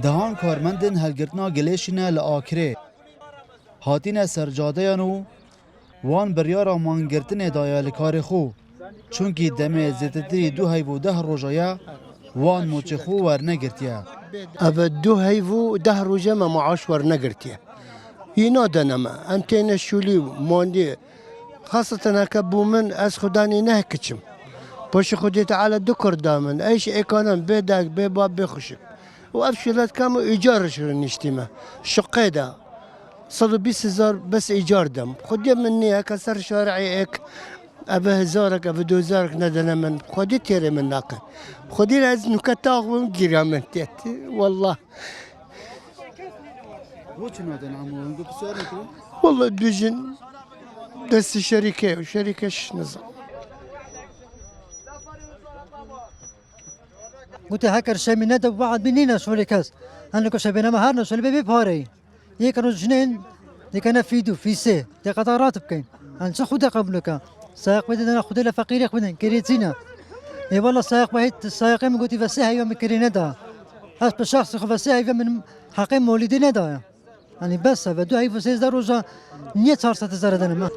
دهان کارمندن هلگرتنا گلیشینه لآکره هاتین سرجادهان و وان بریارا مانگرتن دایا لکار خو چونکی دمه زیتتی 2 روژایا وان موچه خو ورنگرتیا أبا 2 روجا ما معاش ورنقرتيه ينادنما أنتين الشولي موندي خاصة هكبو من أس خداني نهكتشم باش خدي تعالى دكر دامن أيش إيكانان بيداك بيباب بيخشب وأبشلات كامو إيجار شرن نشتيمه شقيدا صدو 20,000 بس إيجار دم خدي مني هكا شارعي إيك أبا هزارك أبا 2,000 ندنا من خدي تيري من ناقل خدي لازم نكتاغ ونجيرا من تيتي والله وچ نادن عمو انگو بسیاری کرو والله دوجن دست شركة وشركة نظام قلت هكر شيء من ندب بعض منينا شو اللي كاس أنا كل شيء بينما هارنا شو اللي بيبي بهاري يكانوا جنين يكنا فيدو في سي دي قطارات بكين أنا شو خده قبلك سائق بدنا ناخذ له فقير ياخذنا كريتينا اي والله سائق بهيت السائقين قلت فسيها يوم كريندا هاش بشخص خفسيها من حقين مولدين دا يعني بس بدو هاي فسيز دروجة نيت صار ستزردنا ما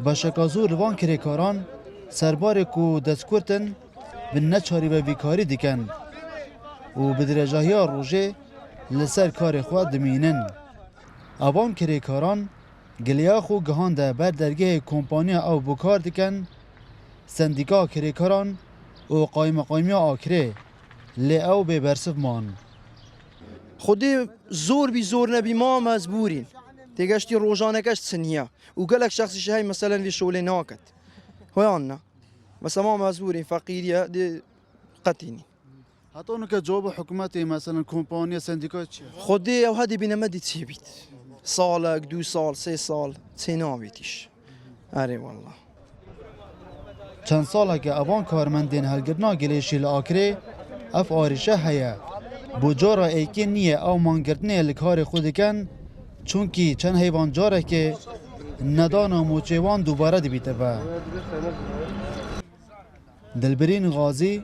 باشکازو روان کریکاران سربار کو دستکورتن به نچاری و بیکاری دیکن و به درجه روژه لسر کار خود دمینن اوان کریکاران گلیا خو گهانده بر درگه کمپانی او بکار دیکن سندیکا کریکاران و قایمه آکره لی او به برسف مان خودی زور بی زور نبی ما مزبورین تيجاشتي روجانا كاش تسنيا وقال لك شخص شهي مثلا في شغل ناكت هو عنا بس ما مزبورين فقيريا دي قتيني حتی که جواب حکومتی مثلا کمپانی سندیکا چیه؟ خودی او هادي بينا مدي تسيبيت سالك 2 سال 3 سال تسيناويتيش اري والله چند ساله که اوان کارمندین هلگرنا گلیشی لآکره اف آریشه هیا بجارا ایکی نیه او مانگردنه لکار خودکن چونکی چند حیوان جاره که ندان و موچهوان دوباره دی بیته با دلبرین غازی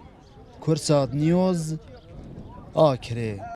کرسات نیوز آکره